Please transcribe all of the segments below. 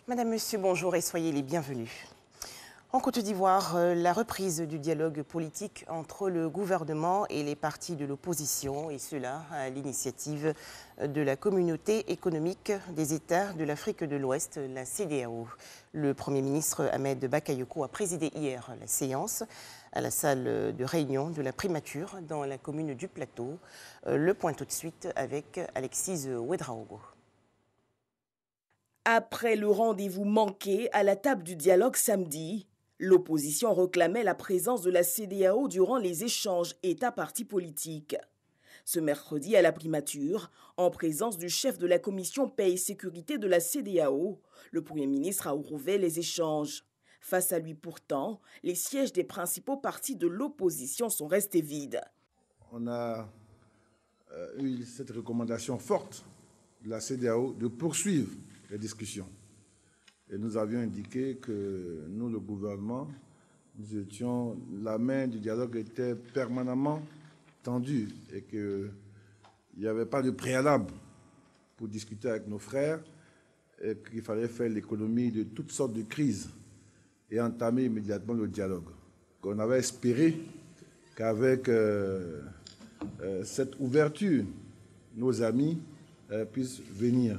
Madame, Monsieur, bonjour et soyez les bienvenus. En Côte d'Ivoire, la reprise du dialogue politique entre le gouvernement et les partis de l'opposition, et cela à l'initiative de la Communauté économique des États de l'Afrique de l'Ouest, la CEDEAO. Le Premier ministre Ahmed Bakayoko a présidé hier la séance à la salle de réunion de la primature dans la commune du Plateau. Le point tout de suite avec Alexis Ouedraogo. Après le rendez-vous manqué à la table du dialogue samedi, l'opposition réclamait la présence de la CEDEAO durant les échanges État-partis politiques. Ce mercredi, à la primature, en présence du chef de la commission paix et sécurité de la CEDEAO, le Premier ministre a ouvert les échanges. Face à lui pourtant, les sièges des principaux partis de l'opposition sont restés vides. On a eu cette recommandation forte de la CEDEAO de poursuivre les discussions. Et nous avions indiqué que nous, le gouvernement, la main du dialogue était permanemment tendue et qu'il n'y avait pas de préalable pour discuter avec nos frères et qu'il fallait faire l'économie de toutes sortes de crises et entamer immédiatement le dialogue. On avait espéré qu'avec cette ouverture, nos amis puissent venir.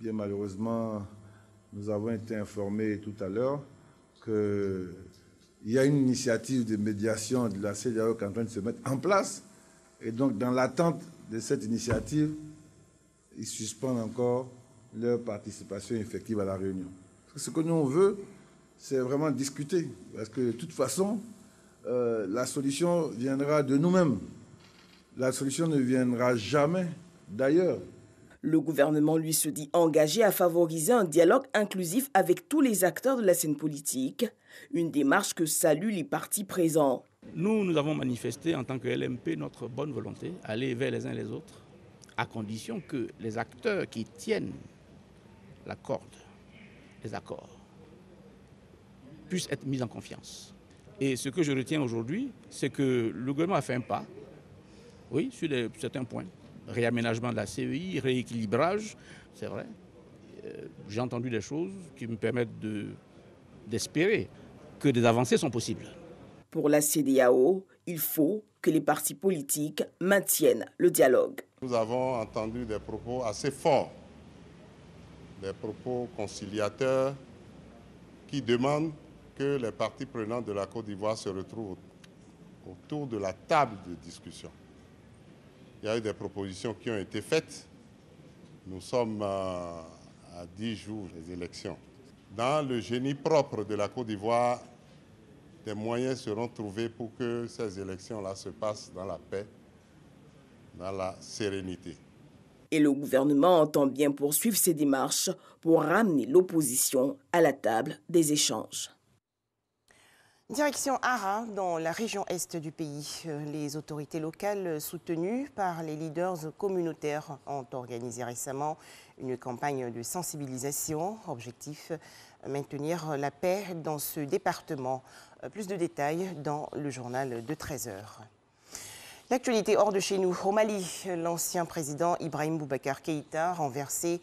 Bien malheureusement, nous avons été informés tout à l'heure qu'il y a une initiative de médiation de la CEDEAO qui est en train de se mettre en place. Et donc, dans l'attente de cette initiative, ils suspendent encore leur participation effective à la réunion. Ce que nous on veut, c'est vraiment discuter. Parce que de toute façon, la solution viendra de nous-mêmes. La solution ne viendra jamais d'ailleurs. Le gouvernement, lui, se dit engagé à favoriser un dialogue inclusif avec tous les acteurs de la scène politique, une démarche que saluent les partis présents. Nous avons manifesté en tant que LMP notre bonne volonté, aller vers les uns les autres, à condition que les acteurs qui tiennent la corde, les accords, puissent être mis en confiance. Et ce que je retiens aujourd'hui, c'est que le gouvernement a fait un pas, oui, sur certains points. Réaménagement de la CEI, rééquilibrage, c'est vrai. J'ai entendu des choses qui me permettent d'espérer que des avancées sont possibles. Pour la CEDEAO, il faut que les partis politiques maintiennent le dialogue. Nous avons entendu des propos assez forts, des propos conciliateurs qui demandent que les parties prenantes de la Côte d'Ivoire se retrouvent autour de la table de discussion. Il y a eu des propositions qui ont été faites. Nous sommes à 10 jours des élections. Dans le génie propre de la Côte d'Ivoire, des moyens seront trouvés pour que ces élections-là se passent dans la paix, dans la sérénité. Et le gouvernement entend bien poursuivre ses démarches pour ramener l'opposition à la table des échanges. Direction Ara, dans la région est du pays. Les autorités locales soutenues par les leaders communautaires ont organisé récemment une campagne de sensibilisation. Objectif, maintenir la paix dans ce département. Plus de détails dans le journal de 13h. L'actualité hors de chez nous. Au Mali, l'ancien président Ibrahim Boubacar Keïta, renversé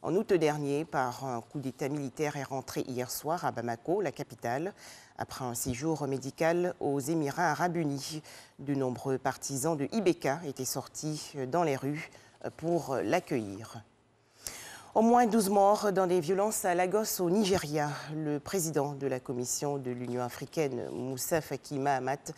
en août dernier par un coup d'État militaire, est rentré hier soir à Bamako, la capitale. Après un séjour médical aux Émirats arabes unis, de nombreux partisans de IBK étaient sortis dans les rues pour l'accueillir. Au moins 12 morts dans des violences à Lagos au Nigeria. Le président de la Commission de l'Union africaine, Moussa Faki Mahamat,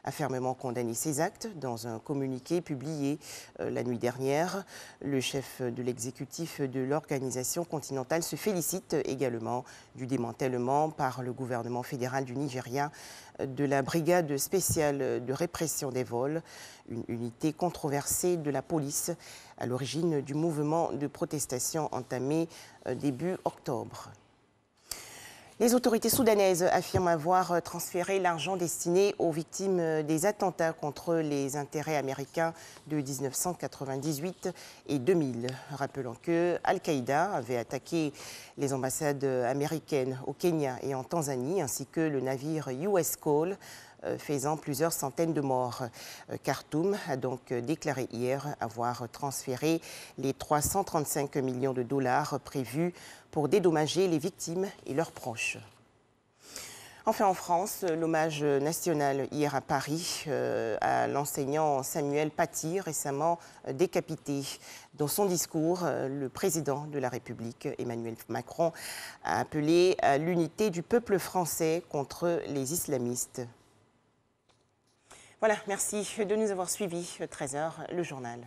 a fermement condamné ces actes dans un communiqué publié la nuit dernière. Le chef de l'exécutif de l'organisation continentale se félicite également du démantèlement par le gouvernement fédéral du Nigeria de la brigade spéciale de répression des vols, une unité controversée de la police à l'origine du mouvement de protestation entamé début octobre. Les autorités soudanaises affirment avoir transféré l'argent destiné aux victimes des attentats contre les intérêts américains de 1998 et 2000. Rappelons que Al-Qaïda avait attaqué les ambassades américaines au Kenya et en Tanzanie, ainsi que le navire US Cole faisant plusieurs centaines de morts. Khartoum a donc déclaré hier avoir transféré les 335 millions de dollars prévus pour dédommager les victimes et leurs proches. Enfin, en France, l'hommage national hier à Paris à l'enseignant Samuel Paty, récemment décapité. Dans son discours, le président de la République, Emmanuel Macron, a appelé à l'unité du peuple français contre les islamistes. Voilà, merci de nous avoir suivis. 13h, le journal.